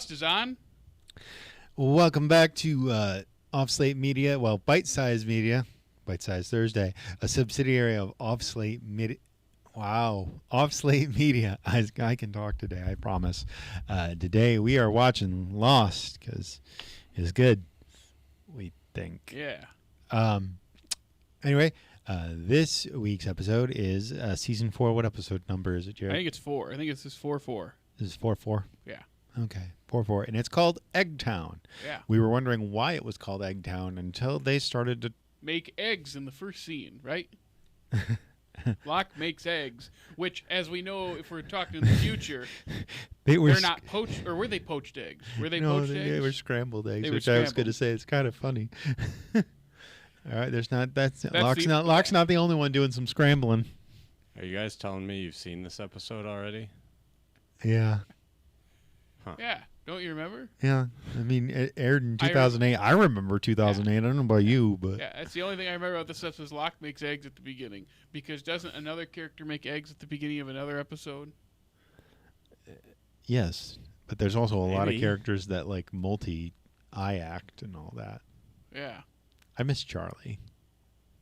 Lost is on. Welcome back to Off Slate Media. Well, Bite Size Media, Bite Size Thursday, a subsidiary of Off Slate Media. Wow, Off Slate Media. I can talk today, I promise. Today we are watching Lost because it's good, we think. Yeah. Anyway, this week's episode is season 4. What episode number is it, Jared? I think it's 4. I think it's this 4-4. This is 4-4? Yeah. Okay, 4-4. And it's called Eggtown. Yeah. We were wondering why it was called Eggtown until they started to make eggs in the first scene, right? Locke makes eggs, which, as we know, if we're talking in the future, they're not poached, or were they poached eggs? Were they poached eggs? They were scrambled eggs, which scrambled. I was going to say. It's kind of funny. All right, Locke's not the only one doing some scrambling. Are you guys telling me you've seen this episode already? Yeah. Huh. Yeah. Don't you remember? Yeah. I mean, it aired in 2008. I remember 2008. Yeah. I don't know about you, but yeah, that's the only thing I remember about this episode is Locke makes eggs at the beginning. Because doesn't another character make eggs at the beginning of another episode? Yes, but there's also a lot of characters that like multi-eye act and all that. Yeah. I miss Charlie.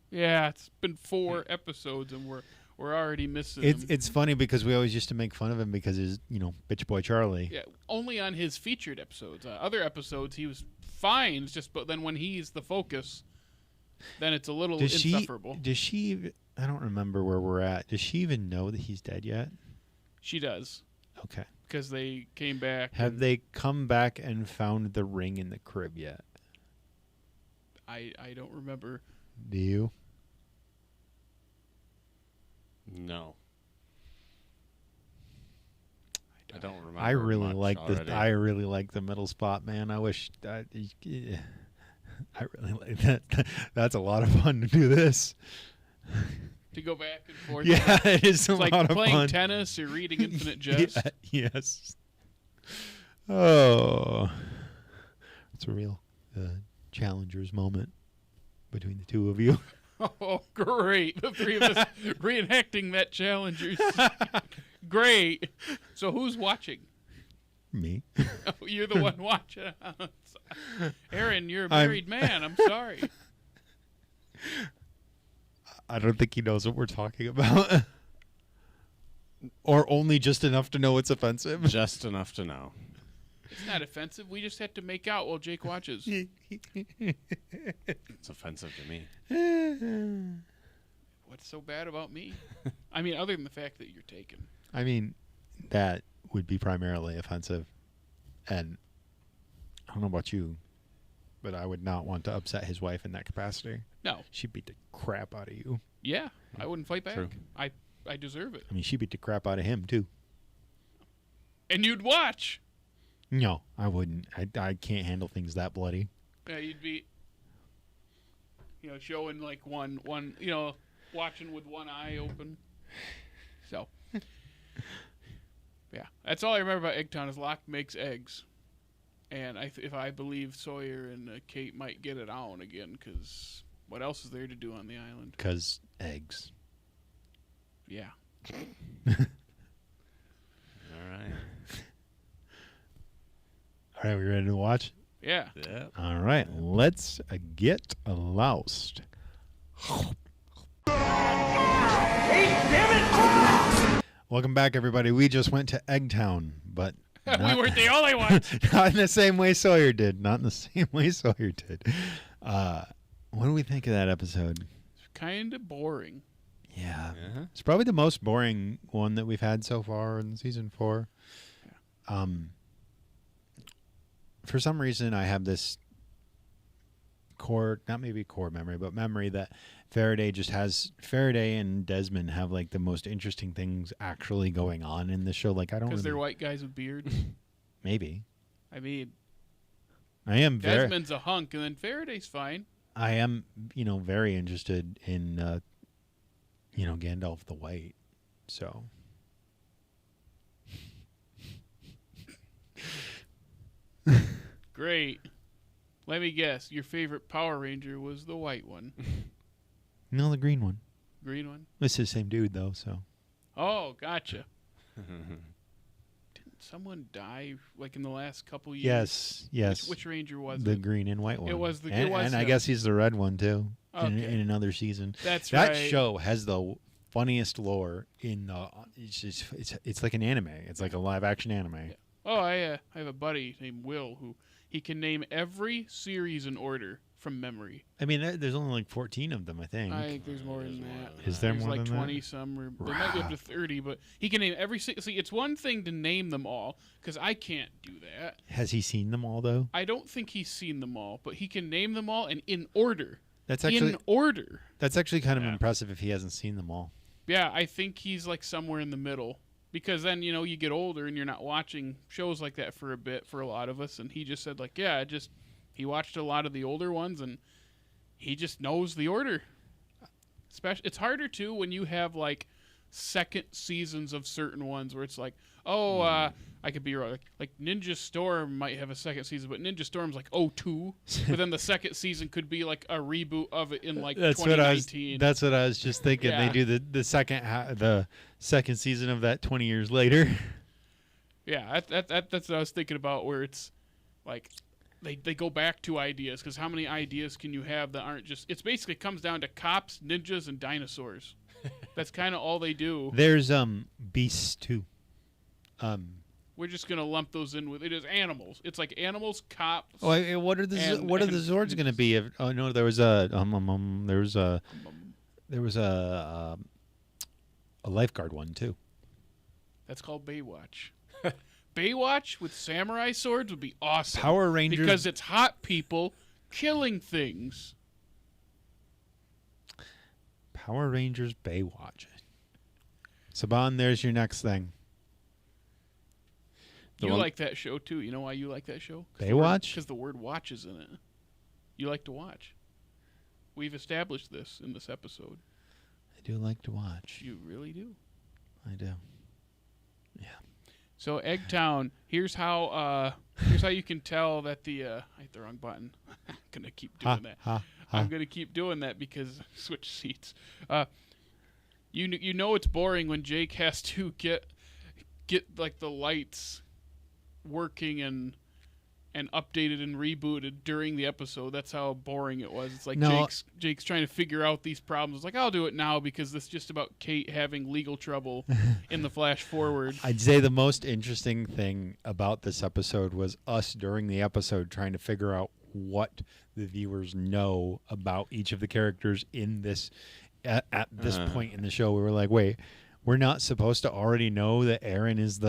Yeah, it's been 4 episodes and we're already missing him. It's funny because we always used to make fun of him because he's, bitch boy Charlie. Yeah, only on his featured episodes. Other episodes he was fine, but then when he's the focus, then it's a little insufferable. Does she? I don't remember where we're at. Does she even know that he's dead yet? She does. Okay. Because they came back. Have they come back and found the ring in the crib yet? I don't remember. Do you? No. I don't remember. I really like the middle spot, man. I wish I really like that. That's a lot of fun to do this. To go back and forth. Yeah, it is a lot of fun. It's like playing tennis or reading Infinite Jest. Yeah, yes. Oh, it's a real Challengers moment between the two of you. Oh, great. The 3 of us reenacting that Challengers. Great. So who's watching? Me. Oh, you're the one watching. Aaron, you're a married man. I'm sorry. I don't think he knows what we're talking about. Or only just enough to know it's offensive. Just enough to know. It's not offensive. We just have to make out while Jake watches. It's offensive to me. What's so bad about me? I mean, other than the fact that you're taken. I mean, that would be primarily offensive. And I don't know about you, but I would not want to upset his wife in that capacity. No. She'd beat the crap out of you. Yeah, I wouldn't fight back. True. I deserve it. I mean, she beat the crap out of him, too. And you'd watch. No, I wouldn't. I can't handle things that bloody. Yeah, you'd be, showing like one, watching with one eye open. So, yeah, that's all I remember about Eggtown is Locke makes eggs, and if I believe Sawyer and Kate might get it on again, because what else is there to do on the island? Because eggs. Yeah. All right. All right, we ready to watch? Yeah. All right, let's get loused. Welcome back, everybody. We just went to Eggtown, but we weren't the only ones. Not in the same way Sawyer did. What do we think of that episode? It's kind of boring. Yeah. It's probably the most boring one that we've had so far in season 4. Yeah. For some reason, I have this core memory, but memory that Faraday and Desmond have like the most interesting things actually going on in the show. Like, I don't because they're white guys with beards. Maybe. I mean, Desmond's a hunk, and then Faraday's fine. I am, very interested in, Gandalf the White. So. Great. Let me guess. Your favorite Power Ranger was the white one. No, the green one. Green one? It's the same dude, though, so. Oh, gotcha. someone die like in the last couple years? Yes. Which Ranger was the it? green and white one. It was the. And I guess he's the red one too. Okay. In another season. That right. Show has the funniest lore in the. It's like an anime. It's like a live action anime. Yeah. Oh, I have a buddy named Will who he can name every series in order from memory. I mean, there's only like 14 of them, I think. I think there's more than that. Is there there's more like than 20 some, or there might be up to 30, but he can name every. See, it's one thing to name them all because I can't do that. Has he seen them all though? I don't think he's seen them all, but he can name them all and in order. That's actually in order. That's actually kind of impressive if he hasn't seen them all. Yeah, I think he's like somewhere in the middle. Because then, you get older and you're not watching shows like that for a bit for a lot of us. And he just said, like, yeah, he watched a lot of the older ones and he just knows the order. It's harder, too, when you have, like, second seasons of certain ones where it's like, I could be wrong. Like Ninja Storm might have a second season, but Ninja Storm's like 02. But then the second season could be like a reboot of it in like 2019. That's what I was just thinking. Yeah. They do the second season of that 20 years later. Yeah, that's what I was thinking about. Where it's like they go back to ideas because how many ideas can you have that aren't just? It's basically comes down to cops, ninjas, and dinosaurs. That's kind of all they do. There's Beasts too. We're just gonna lump those in with it is animals. It's like animals, cops. Oh, what are the Zords gonna be? There was a lifeguard one too. That's called Baywatch. Baywatch with samurai swords would be awesome. Power Rangers because it's hot people killing things. Power Rangers Baywatch. Saban, there's your next thing. You like that show, too. You know why you like that show? Baywatch? Because the word watch is in it. You like to watch. We've established this in this episode. I do like to watch. You really do. I do. Yeah. So, Eggtown, here's how you can tell that the... I hit the wrong button. I'm going to keep doing that. I'm going to keep doing that because... Switch seats. You know it's boring when Jake has to get like the lights working and updated and rebooted during the episode. That's how boring it was. It's like Jake's trying to figure out these problems. It's like, I'll do it now because this is just about Kate having legal trouble in the flash forward. I'd say the most interesting thing about this episode was us during the episode trying to figure out what the viewers know about each of the characters in this at this point in the show. We were like, wait, we're not supposed to already know that Aaron is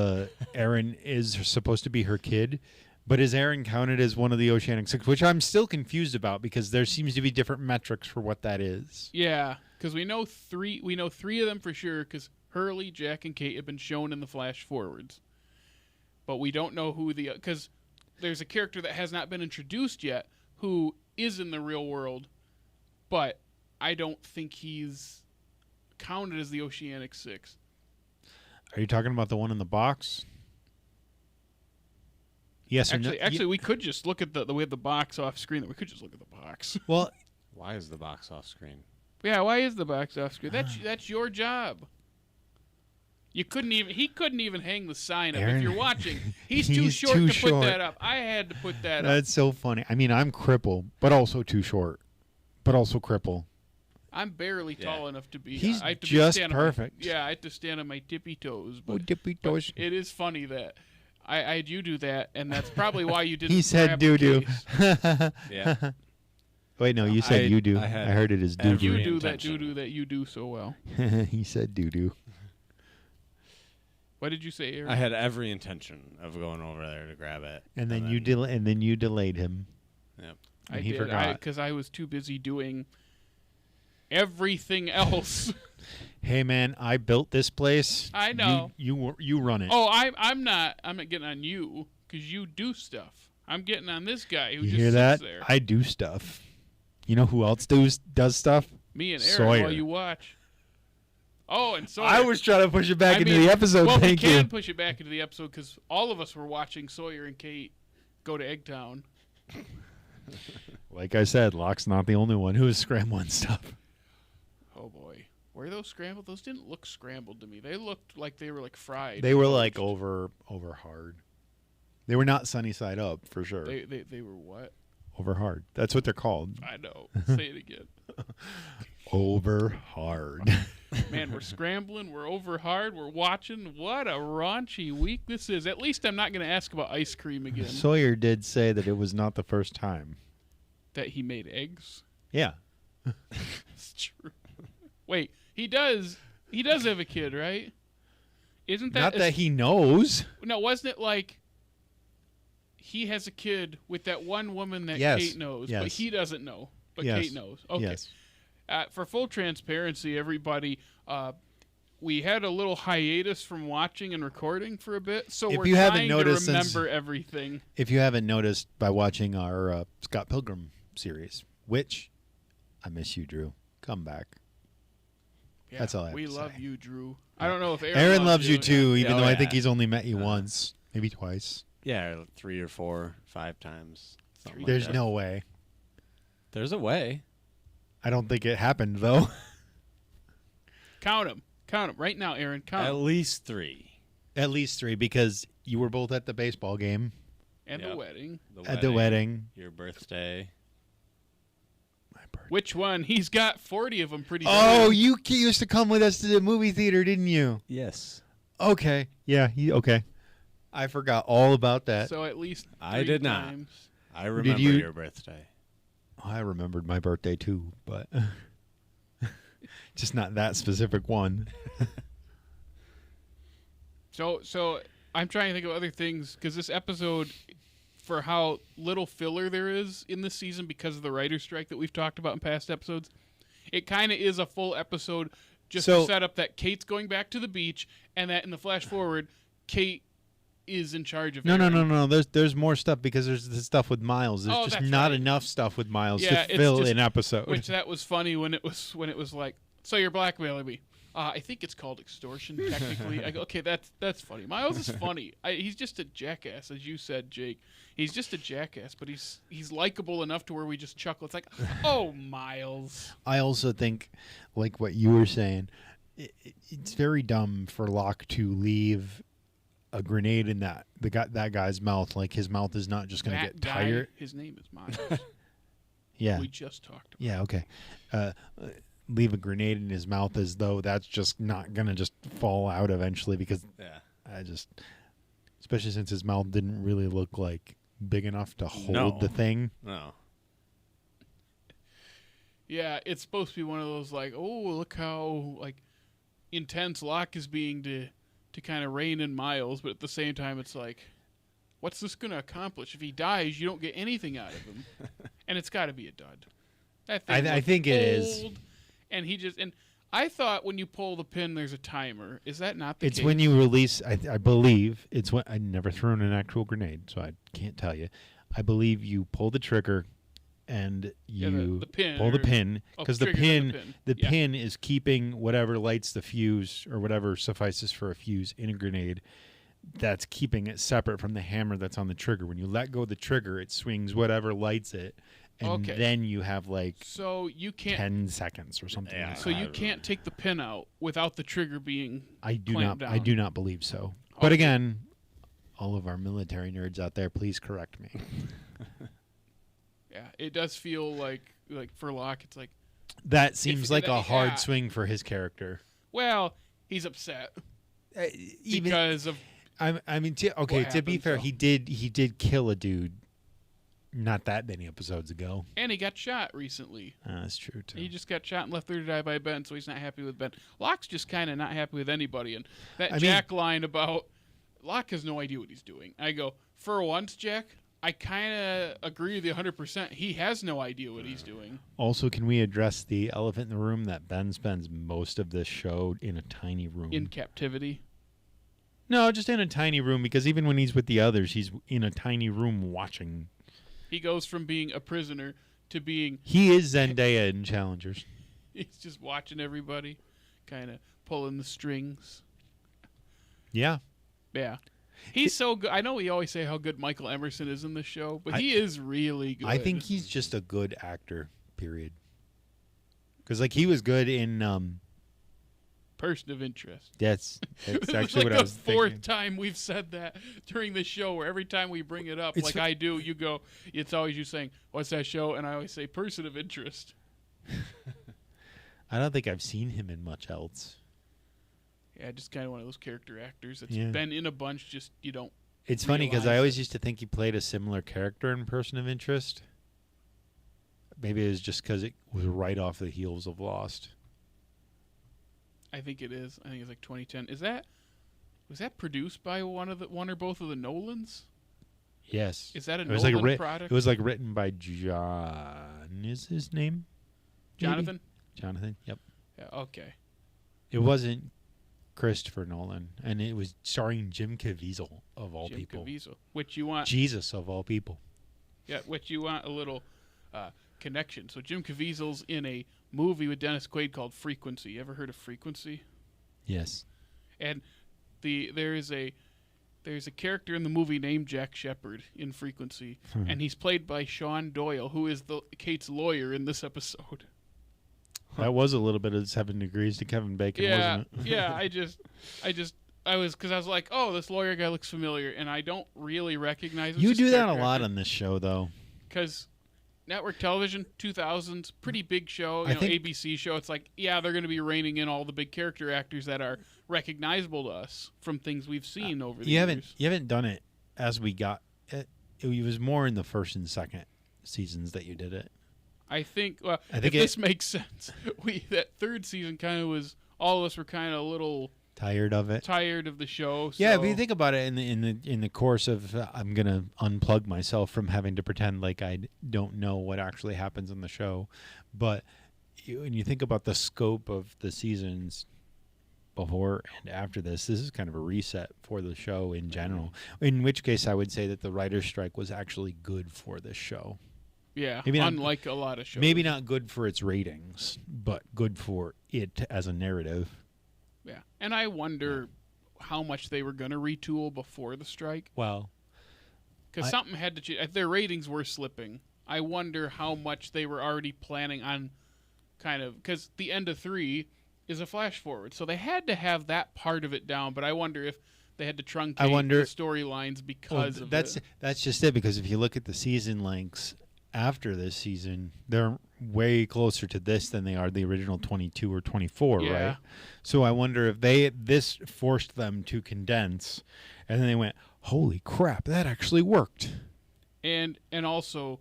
supposed to be her kid, but is Aaron counted as one of the Oceanic Six, which I'm still confused about because there seems to be different metrics for what that is. Yeah, because we know three of them for sure because Hurley, Jack, and Kate have been shown in the flash forwards, but we don't know who because there's a character that has not been introduced yet who is in the real world, but I don't think he's counted as the Oceanic Six. Are you talking about the one in the box? Yes. Actually, we could just look at we have the box off screen. That we could just look at the box. Well, why is the box off screen? Yeah, why is the box off screen? That's your job. He couldn't even hang the sign up. Aaron, if you're watching, he's too short to put that up. I had to put that up. That's so funny. I mean, I'm crippled, but also too short, but also crippled. I'm barely tall enough to be. He's I have to just stand perfect. I have to stand on my tippy toes. But, tippy toes. But it is funny that I had you do that, and that's probably why you didn't. He said doo doo. Yeah. Wait, no, you said you do. I heard it as doo doo. You do that doo doo that you do so well. He said doo doo. What did you say, Aaron? I had every intention of going over there to grab it, and then you delayed him. Yep. And he forgot because I was too busy doing everything else. Hey man, I built this place. I know. You run it. Oh, I'm not getting on you because you do stuff. I'm getting on this guy who you just hear sits that? there. I do stuff. You know who else does stuff? Me and Aaron Sawyer. while you watch. Oh, and Sawyer. I was trying to push it back into the episode. Well, Thank we you. can push it back into the episode because all of us were watching Sawyer and Kate go to Eggtown. Like I said, Locke's not the only one who is scrambling stuff. Oh boy. Were those scrambled? Those didn't look scrambled to me. They looked like they were like fried. They were poached. like over hard. They were not sunny side up for sure. They were what? Over hard. That's what they're called. I know. Say it again. Over hard. Man, we're scrambling. We're over hard. We're watching. What a raunchy week this is. At least I'm not going to ask about ice cream again. Sawyer did say that it was not the first time. That he made eggs? Yeah. It's true. Wait, he does have a kid, right? Isn't that... Not that he knows. No, wasn't it like he has a kid with that one woman that Yes. Kate knows, Yes. but he doesn't know, but Yes. Kate knows. Okay. Yes. For full transparency, everybody, we had a little hiatus from watching and recording for a bit, so If we're you haven't trying noticed to remember everything. If you haven't noticed by watching our Scott Pilgrim series, which I miss you, Drew. Come back. Yeah, That's all I have we to love say. you, Drew. I don't know if Aaron loves you too, even Oh, though I yeah. think he's only met you once, maybe twice. Yeah, 3 or 4, 5 times. something like There's that. no way. There's a way. I don't think it happened though. Count them right now, Aaron. Count At 'em. least 3. At least 3 because you were both at the baseball game, And the Yep. wedding. at the wedding. Your birthday. My birthday. Which one? He's got 40 of them pretty Oh, soon. you used to come with us to the movie theater, didn't you? Yes. Okay. Yeah. Okay. I forgot all about that. So at least I 3 did not. times. I remember you- your birthday. I remembered my birthday too, but just not that specific one. So I'm trying to think of other things because this episode, for how little filler there is in this season because of the writer's strike that we've talked about in past episodes, it kind of is a full episode just to set up that Kate's going back to the beach and that in the flash forward, Kate is in charge of Aaron. No. There's more stuff because there's the stuff with Miles. There's just that's not right. enough stuff with Miles Yeah, to it's fill just- an episode. Which that was funny when it was like, so you're blackmailing me. I think it's called extortion technically. I go, okay, that's funny. Miles is funny. He's just a jackass, as you said, Jake. He's just a jackass, but he's likable enough to where we just chuckle. It's like, oh, Miles. I also think, like what you were saying, it's very dumb for Locke to leave a grenade in that guy's mouth. Like his mouth is not just going to That get guy, tired. his name is Miles. Yeah. We just talked about. Yeah. Okay. Leave a grenade in his mouth as though that's just not going to just fall out eventually because Yeah. especially since his mouth didn't really look like big enough to hold No. the thing. No. Yeah, it's supposed to be one of those like, oh, look how like intense Locke is being to kind of rein in Miles, but at the same time, it's like, what's this going to accomplish? If he dies, you don't get anything out of him, and it's got to be a dud. That thing I looked think it is. old, and I thought when you pull the pin, there's a timer. Is that not the It's case? when you release. I believe it's when I never thrown an actual grenade, so I can't tell you. I believe you pull the trigger, and you the pin pull the or- pin Oh, because the trigger's on pin, Yeah. pin is keeping whatever lights the fuse or whatever suffices for a fuse in a grenade. That's keeping it separate from the hammer that's on the trigger. When you let go of the trigger, it swings whatever lights it, and Okay. then you have like So you can't. 10 seconds or something. Yeah. like So that. you can't take the pin out without the trigger being. I do clamped not. down. I do not believe so. But Okay. again, all of our military nerds out there, please correct me. Yeah, it does feel like for Locke, it's like, That seems like a yeah. hard swing for his character. well, he's upset Even because of I mean, okay. To be happened, fair, so. he did kill a dude not that many episodes ago. and he got shot recently. That's true too. He just got shot and left there to die by Ben, so he's not happy with Ben. Locke's just kind of not happy with anybody, and that I mean- Jack line about Locke has no idea what he's doing. I go, for once, Jack, I kind of agree with you 100%. He has no idea what he's doing. Also, can we address the elephant in the room that Ben spends most of this show in a tiny room? In captivity. No, just in a tiny room because even when he's with the others, he's in a tiny room watching. He goes from being a prisoner to being He is Zendaya in Challengers. he's just watching everybody, kind of pulling the strings. Yeah. Yeah. He's so good. I know we always say how good Michael Emerson is in this show, but he is really good. I think he's just a good actor, period. Because, like, he was good in person of interest. That's It's actually like what I was the fourth thinking. time we've said that during the show, where every time we bring it up, It's like I do, you go, it's always you saying, what's that show? And I always say, person of interest. I don't think I've seen him in much else. Yeah, just kind of one of those character actors that's Yeah. been in a bunch, just you don't. It's funny because I realize always it. used to think he played a similar character in Person of Interest. Maybe it was just because it was right off the heels of Lost. I think it is. I think it's like 2010. Was that produced by one or both of the Nolans? Yes. Is that a It was Nolan like product? It was like written by John. Is his name? Maybe? Jonathan? Jonathan. Yep. Yeah, okay. It wasn't Christopher Nolan, and it was starring Jim Caviezel of all Jim people. Caviezel. Which you want? Jesus of all people. Yeah, which you want a little connection. So Jim Caviezel's in a movie with Dennis Quaid called Frequency. You ever heard of Frequency? Yes. And there's a character in the movie named Jack Shepard in Frequency, and he's played by Sean Doyle, who is Kate's lawyer in this episode. That was a little bit of 7 Degrees to Kevin Bacon, wasn't it? Yeah. I was like, oh, this lawyer guy looks familiar, and I don't really recognize him. You do that a lot on this show, though. Because network television, 2000s, pretty big show, I think ABC show. It's like, yeah, they're going to be reining in all the big character actors that are recognizable to us from things we've seen over the years. You haven't done it as we got it. It was more in the first and second seasons that you did it. I think think if this makes sense, that third season kind of was, all of us were kind of a little Tired of it. tired of the show. Yeah, so- if you think about it, in the course of I'm gonna unplug myself from having to pretend like I don't know what actually happens in the show, but when you think about the scope of the seasons before and after this is kind of a reset for the show in general. In which case, I would say that the writer's strike was actually good for this show. Yeah, Maybe not- unlike a lot of shows. Maybe not good for its ratings, but good for it as a narrative. Yeah, and I wonder how much they were going to retool before the strike. Well, Because something had to change. If their ratings were slipping, I wonder how much they were already planning on kind of... Because the end of 3 is a flash forward, so they had to have that part of it down, but I wonder if they had to truncate the storylines because of that's it. That's just it, because if you look at the season lengths after this season, they're way closer to this than they are the original 22 or 24, Yeah. right? So I wonder if this forced them to condense, and then they went, holy crap, that actually worked. And also,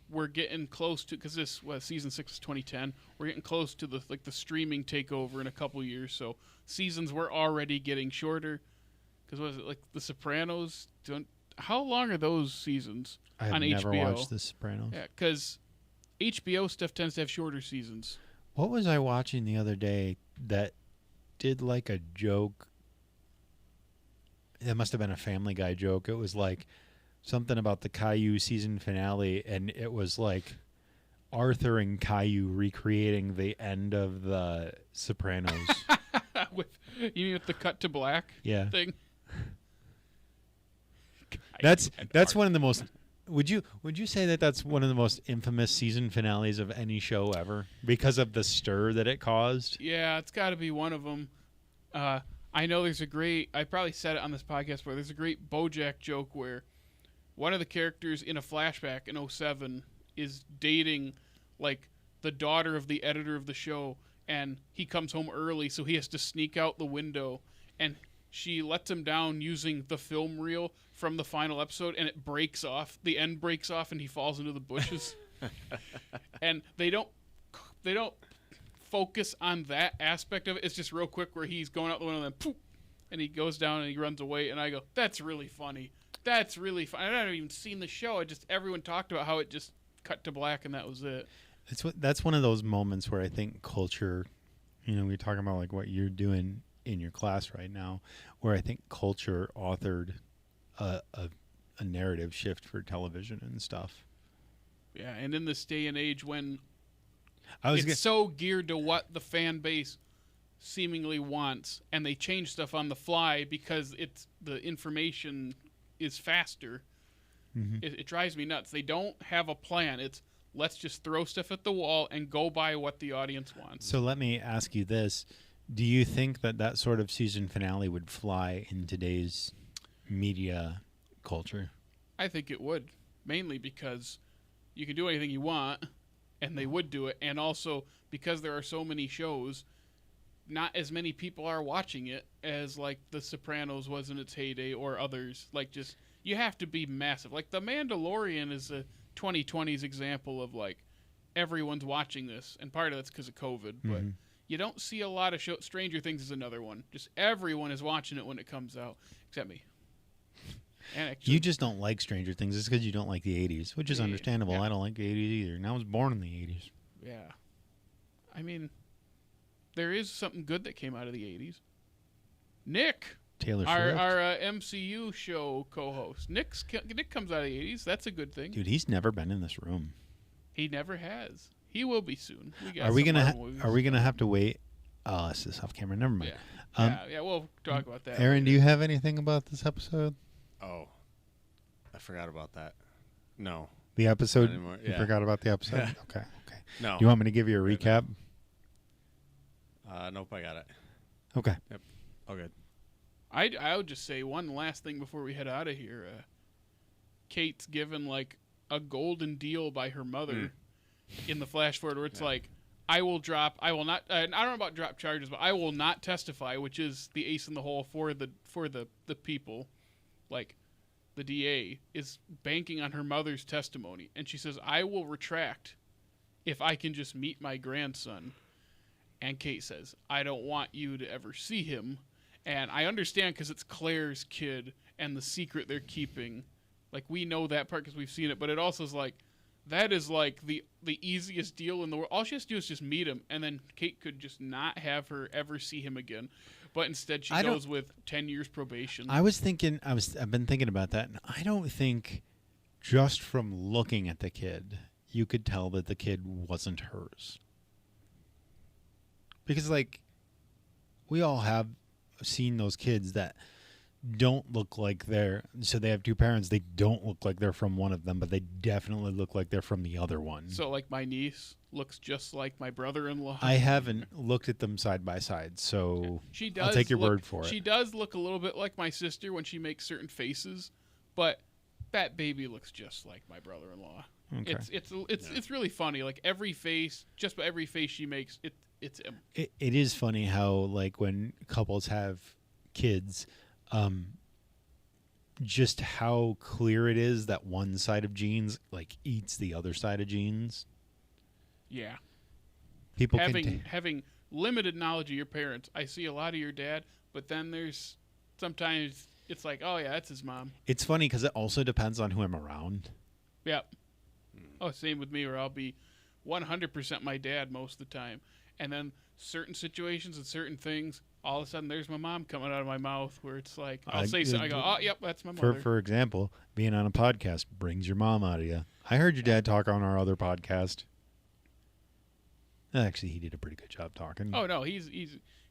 we're getting close to, because this was season 6 was 2010. We're getting close to the streaming takeover in a couple years. So seasons were already getting shorter. Because was it like The Sopranos? How long are those seasons I have on never HBO? watched The Sopranos. Yeah, because HBO stuff tends to have shorter seasons. What was I watching the other day that did like a joke? It must have been a Family Guy joke. It was like something about the Caillou season finale, and it was like Arthur and Caillou recreating the end of The Sopranos. You mean with the cut to black Yeah. thing? That's one of the most. Would you say that that's one of the most infamous season finales of any show ever because of the stir that it caused? Yeah, it's got to be one of them. I know there's a great... I probably said it on this podcast, but there's a great BoJack joke where one of the characters in a flashback in 07 is dating, like, the daughter of the editor of the show, and he comes home early, so he has to sneak out the window, and she lets him down using the film reel from the final episode, and it breaks off. The end breaks off, and he falls into the bushes. And they don't focus on that aspect of it. It's just real quick where he's going out the window and then poof, and he goes down and he runs away. And I go, that's really funny. That's really funny. I haven't even seen the show. Everyone talked about how it just cut to black and that was it. That's one of those moments where I think culture, we're talking about like what you're doing in your class right now, where I think culture authored a narrative shift for television and stuff. Yeah, and in this day and age when It's so geared to what the fan base seemingly wants, and they change stuff on the fly because the information is faster. Mm-hmm. It drives me nuts. They don't have a plan. It's let's just throw stuff at the wall and go by what the audience wants. So let me ask you this. Do you think that sort of season finale would fly in today's media culture? I think it would, mainly because you can do anything you want, and they would do it, and also because there are so many shows, not as many people are watching it as like The Sopranos was in its heyday or others. Like, just you have to be massive. Like The Mandalorian is a 2020's example of like everyone's watching this, and part of that's because of COVID, but you don't see a lot of shows. Stranger Things is another one. Just everyone is watching it when it comes out, except me. And actually, You just don't like Stranger Things. It's because you don't like the 80s, which is understandable. Yeah. I don't like the 80s either, and I was born in the 80s. yeah. I mean, there is something good that came out of the 80s. Nick, Taylor our Swift. MCU show co-host. Nick comes out of the 80s. That's a good thing. Dude, he's never been in this room. He never has. He will be soon. Are we gonna have to wait? Oh, this is off camera. Never mind. Yeah, we'll talk about that. Aaron, do you have anything about this episode? Oh, I forgot about that. No. The episode? Not anymore. You Yeah. forgot about the episode? Yeah. Okay. No. Do you want me to give you a recap? Nope, I got it. Okay. Oh, good. I would just say one last thing before we head out of here. Kate's given like a golden deal by her mother in the flash forward where it's like, I will not, I don't know about drop charges, but I will not testify, which is the ace in the hole for the people. Like, the DA is banking on her mother's testimony. And she says, I will retract if I can just meet my grandson. And Kate says, I don't want you to ever see him. And I understand because it's Claire's kid and the secret they're keeping. Like, we know that part because we've seen it. But it also is like, that is like the easiest deal in the world. All she has to do is just meet him. And then Kate could just not have her ever see him again. But instead she goes with 10 years probation. I've been thinking about that, and I don't think just from looking at the kid, you could tell that the kid wasn't hers. Because, like, we all have seen those kids that don't look like so they have two parents, they don't look like they're from one of them, but they definitely look like they're from the other one. So, like, my niece looks just like my brother-in-law. I haven't looked at them side by side, so I'll take your word for it. She does look a little bit like my sister when she makes certain faces, but that baby looks just like my brother-in-law. Okay. It's really funny. Like, every face, just about every face she makes, it's him. It is funny how, like, when couples have kids, just how clear it is that one side of genes like eats the other side of genes. Yeah. People having limited knowledge of your parents. I see a lot of your dad, but then there's sometimes it's like, oh yeah, that's his mom. It's funny because it also depends on who I'm around. Yep. Oh, same with me, where I'll be 100% my dad most of the time, and then certain situations and certain things, all of a sudden there's my mom coming out of my mouth, where it's like I'll say something, I go, oh yep, that's my mother. For example, being on a podcast brings your mom out of you. I heard your dad talk on our other podcast. Actually, he did a pretty good job talking. Oh no, he's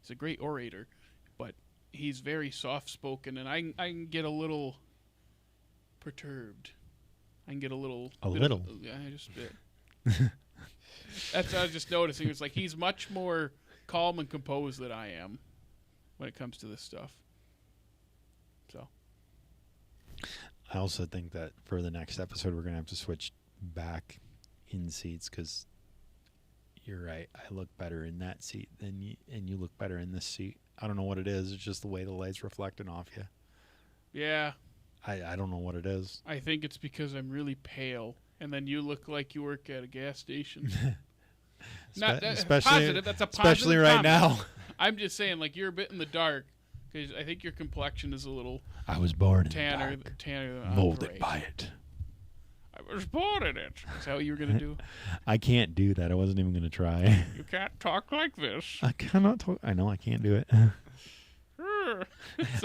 a great orator, but he's very soft spoken, and I can get a little perturbed. I can get a little. Yeah, just a bit. That's what I was just noticing. It's like he's much more calm and composed than I am when it comes to this stuff. So. I also think that for the next episode, we're gonna have to switch back in seats because you're right. I look better in that seat than you, and you look better in this seat. I don't know what it is. It's just the way the light's reflecting off you. Yeah. I don't know what it is. I think it's because I'm really pale, and then you look like you work at a gas station. Especially, that's a positive especially right comment. now. I'm just saying, like, you're a bit in the dark because I think your complexion is a little I was born tanner. in the dark, Tanner, molded by it. I was born in it. Is that what you were gonna do? I can't do that. I wasn't even gonna try. You can't talk like this. I cannot talk. I know I can't do it. That's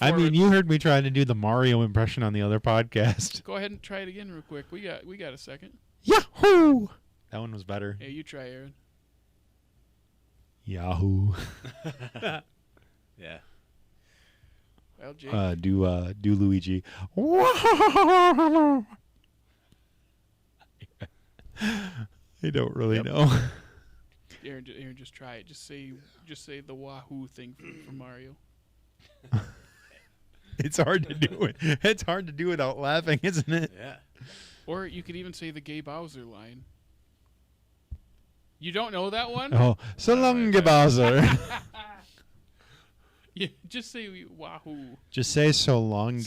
I mean, you heard me trying to do the Mario impression on the other podcast. Go ahead and try it again real quick. We got a second. Yahoo! That one was better. Hey, you try, Aaron. Yahoo! Yeah. Well, Jake. Do Luigi. I don't really know. Aaron, just try it. Just say the Wahoo thing from Mario. It's hard to do it. It's hard to do without laughing, isn't it? Yeah. Or you could even say the Gay Bowser line. You don't know that one? Oh, so long, Bowser. Yeah, just say Wahoo. Just say so long,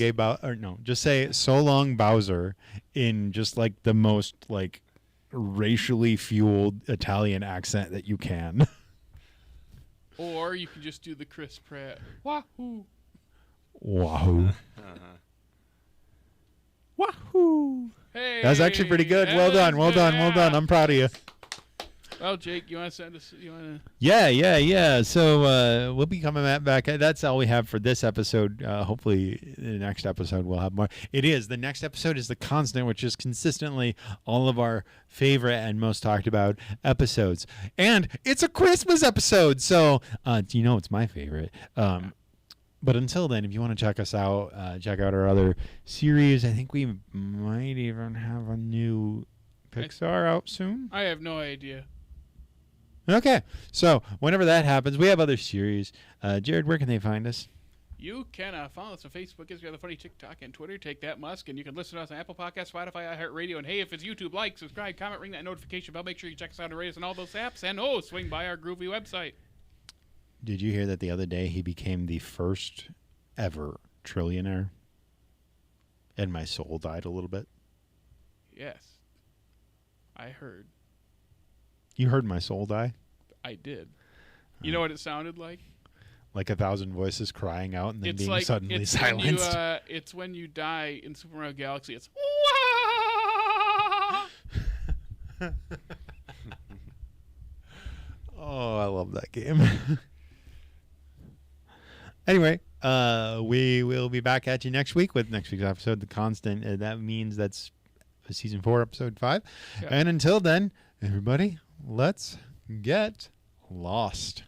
just say so long, Bowser, in just like the most like racially fueled Italian accent that you can. Or you can just do the Chris Pratt Wahoo. Wahoo. Wahoo. Hey, That's actually pretty good. Well done. I'm proud of you. Well, Jake, you want to send us? You want to? Yeah. So we'll be coming back. That's all we have for this episode. Hopefully, the next episode we'll have more. The next episode is The Constant, which is consistently all of our favorite and most talked about episodes. And it's a Christmas episode, so it's my favorite. But until then, if you want to check us out, check out our other series. I think we might even have a new Pixar out soon. I have no idea. Okay, so whenever that happens, we have other series. Jared, where can they find us? You can follow us on Facebook, Instagram, Funny, TikTok, and Twitter. Take that, Musk. And you can listen to us on Apple Podcasts, Spotify, iHeartRadio. And hey, if it's YouTube, like, subscribe, comment, ring that notification bell. Make sure you check us out and rate us on all those apps. And swing by our groovy website. Did you hear that the other day he became the first ever trillionaire? And my soul died a little bit. Yes. I heard. You heard my soul die? I did. You know what it sounded like? Like 1,000 voices crying out and then being suddenly it's silenced. It's when you die in Super Mario Galaxy. It's Oh, I love that game. Anyway, we will be back at you next week with next week's episode, The Constant. That means that's season 4, episode 5. Yeah. And until then, everybody, let's get lost.